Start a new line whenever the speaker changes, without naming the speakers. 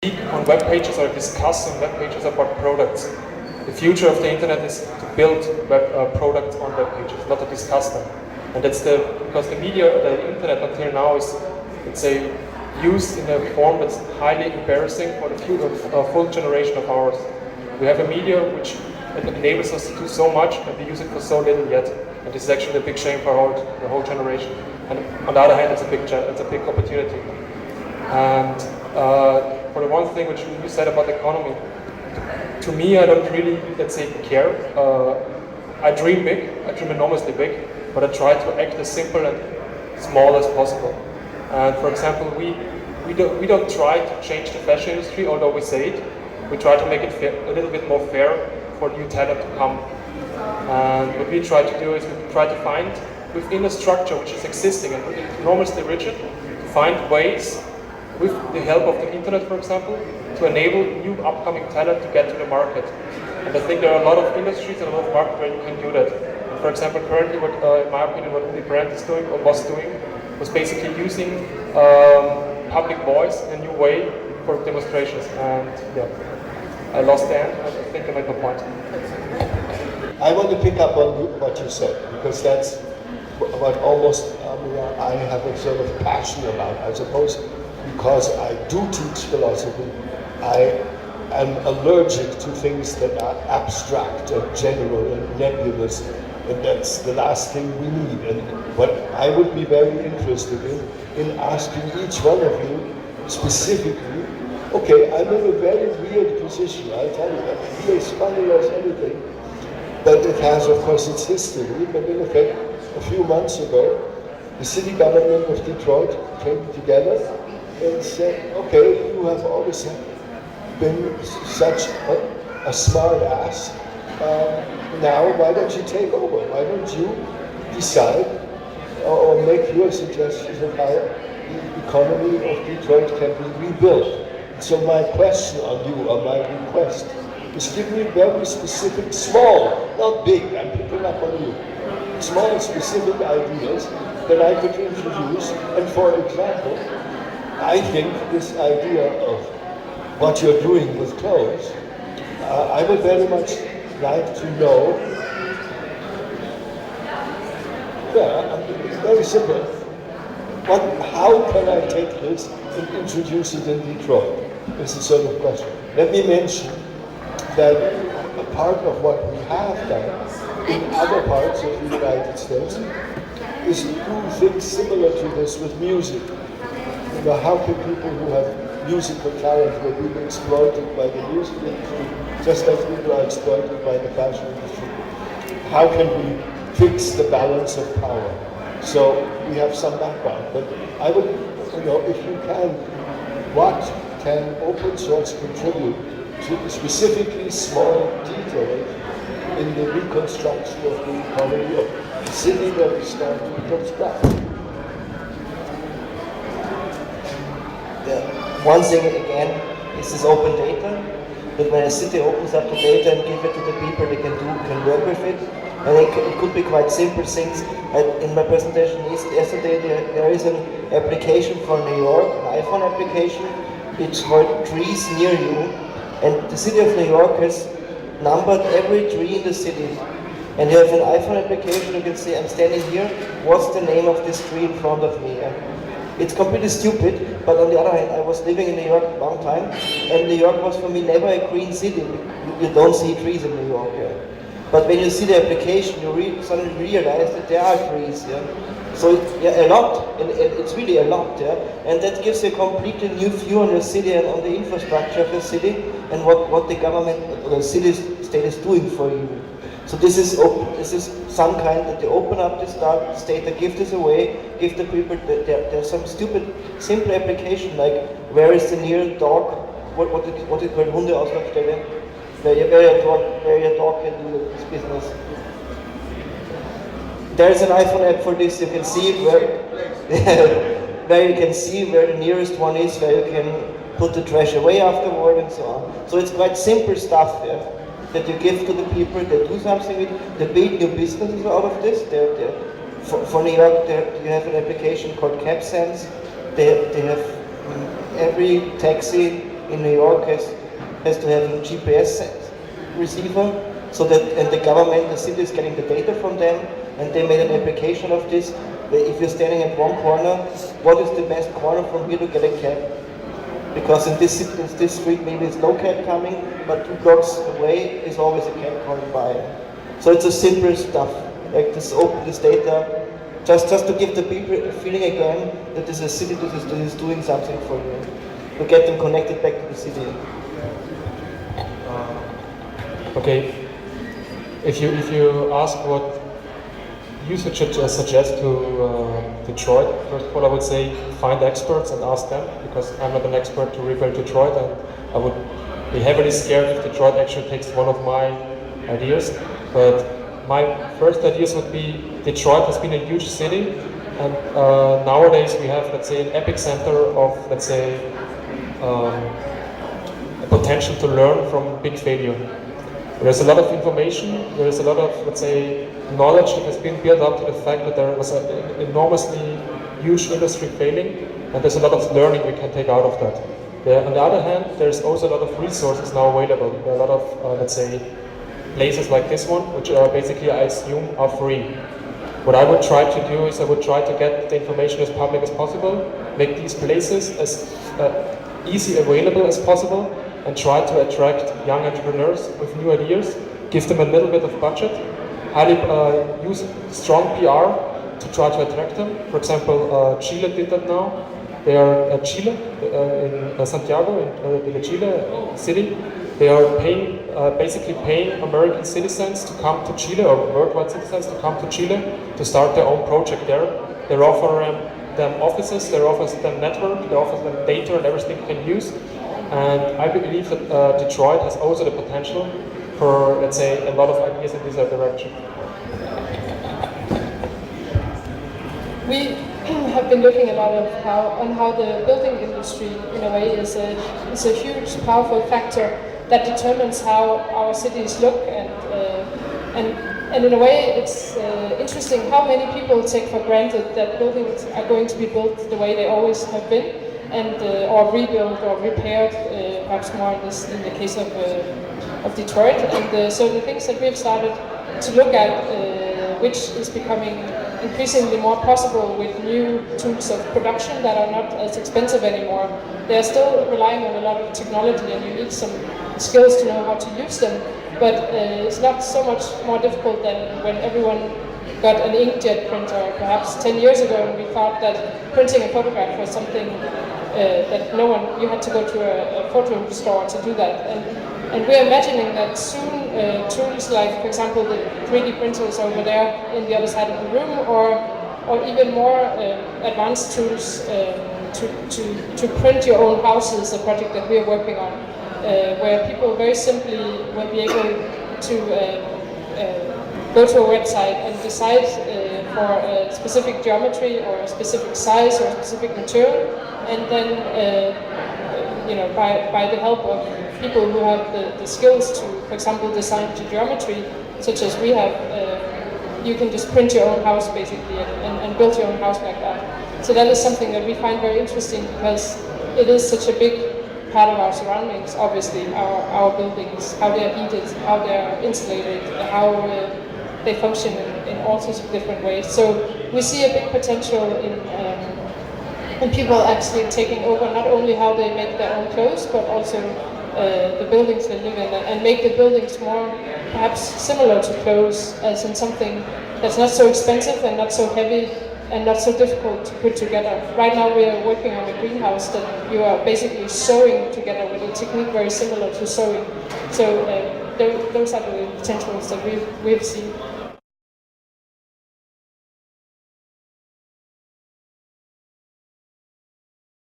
speak on web pages or discuss on web pages about products. The future of the internet is to build products on web pages, not to discuss them. And that's because the media, the internet until now is, let's say, used in a form that's highly embarrassing for the full generation of ours. We have a media which enables us to do so much, and we use it for so little yet. And this is actually a big shame for the whole generation. And on the other hand, it's a big opportunity. And for the one thing which you said about the economy, to me, I don't really, let's say, care. I dream big, I dream enormously big, but I try to act as simple and small as possible. And for example, we don't try to change the fashion industry, although we say it. We try to make it a little bit more fair for new talent to come. And what we try to do is we try to find within a structure which is existing and enormously rigid, to find ways, with the help of the internet, for example, to enable new upcoming talent to get to the market. And I think there are a lot of industries and a lot of markets where you can do that. And for example, currently, in my opinion, what the brand is doing or was doing was basically using public voice in a new way for demonstrations. And yeah, I lost the end. I think I made my point.
I want to pick up on what you said, because that's what almost I have a sort of passion about, I suppose, because I do teach philosophy. I am allergic to things that are abstract and general and nebulous, and that's the last thing we need. And what I would be very interested in asking each one of you specifically, okay, I'm in a very weird position, I'll tell you, I'm here as funny as anything, but it has, of course, its history. But in effect, a few months ago, the city government of Detroit came together and said, okay, you have always been such a smart ass, now why don't you take over? Why don't you decide or make your suggestions of how the economy of Detroit can be rebuilt? So my question on you, or my request, is give me very specific, small, not big, I'm picking up on you, small specific ideas that I could introduce. And for example, I think this idea of what you're doing with clothes, I would very much like to know, it's very simple, how can I take this and introduce it in Detroit? This is sort of question. Let me mention that a part of what we have done in other parts of the United States is to do things similar to this with music. You know, how can people who have musical talent were being exploited by the music industry, just as people are exploited by the fashion industry? How can we fix the balance of power? So we have some background, but I would, if you can, what can open source contribute to specifically small details in the reconstruction of the economy of the city that we started from scratch?
One thing again is this open data, that when a city opens up the data and give it to the people, they can work with it. And it could be quite simple things. In my presentation yesterday, there is an application for New York, an iPhone application. It's for trees near you. And the city of New York has numbered every tree in the city. And you have an iPhone application, you can say, I'm standing here, what's the name of this tree in front of me? And it's completely stupid, but on the other hand, I was living in New York a long time, and New York was for me never a green city. You don't see trees in New York. Yeah. But when you see the application, you suddenly realize that there are trees. Yeah? So a lot, and it's really a lot. Yeah? And that gives you a completely new view on your city and on the infrastructure of your city, and what the government or the state is doing for you. So this is some kind that they open up this state, they give this away, give the people, there's some stupid, simple application like where is the nearest dog, what is called Hundeausgangsstelle, where your dog can do this business. There's an iPhone app for this, you can see where you can see where the nearest one is, where you can put the trash away afterward and so on. So it's quite simple stuff, yeah, that you give to the people, they do something with it, they build new businesses out of this. For New York, you have an application called CabSense. They have every taxi in New York has to have a GPS receiver, so that, and the government, the city is getting the data from them, and they made an application of this. If you're standing at one corner, what is the best corner from here to get a cab? Because in this street maybe it's no cab coming, but 2 blocks away is always a cab coming by. So it's a simple stuff, like this open this data, just to give the people a feeling again that there's a city that is doing something for you, to get them connected back to the city.
Okay, if you ask what you should suggest to Detroit, first of all I would say find experts and ask them, because I'm not an expert to rebuild Detroit, and I would be heavily scared if Detroit actually takes one of my ideas. But my first ideas would be, Detroit has been a huge city, and nowadays we have, let's say, an epicenter of, let's say, a potential to learn from big failure. There's a lot of information, there's a lot of, let's say, knowledge that has been built up to the fact that there was an enormously huge industry failing, and there's a lot of learning we can take out of that. On the other hand, there's also a lot of resources now available. There are a lot of, let's say, places like this one, which are basically, I assume, are free. What I would try to do is I would try to get the information as public as possible, make these places as easy available as possible, and try to attract young entrepreneurs with new ideas, give them a little bit of budget, highly use strong PR to try to attract them. For example, Chile did that now. They are Chile, in Santiago, in the Chile city. They are basically paying American citizens to come to Chile, or worldwide citizens to come to Chile to start their own project there. They offer them offices, they offer them network, they offer them data and everything they can use. And I believe that Detroit has also the potential for, let's say, a lot of ideas in this direction.
We have been looking a lot on how the building industry, in a way, is a huge, powerful factor that determines how our cities look, and in a way, it's interesting how many people take for granted that buildings are going to be built the way they always have been, and or rebuilt or repaired, perhaps more in the case of Detroit. And so the things that we've started to look at, which is becoming increasingly more possible with new tools of production that are not as expensive anymore. They're still relying on a lot of technology, and you need some skills to know how to use them, but it's not so much more difficult than when everyone got an inkjet printer perhaps 10 years ago, and we thought that printing a photograph was something that you had to go to a photo store to do that. And we're imagining that soon tools like, for example, the 3D printers over there in the other side of the room, or even more advanced tools to print your own houses, a project that we're working on, where people very simply will be able to go to a website and decide for a specific geometry or a specific size or a specific material, and then by the help of people who have the skills to, for example, design to geometry, such as we have, you can just print your own house basically and build your own house like that. So that is something that we find very interesting, because it is such a big part of our surroundings, obviously, our buildings, how they're heated, how they're insulated, how they function in all sorts of different ways. So we see a big potential in people actually taking over not only how they make their own clothes, but also the buildings they live in, and make the buildings more perhaps similar to clothes, as in something that's not so expensive and not so heavy and not so difficult to put together. Right now we are working on a greenhouse that you are basically sewing together with a technique very similar to sewing. So those are the potentials that we've seen.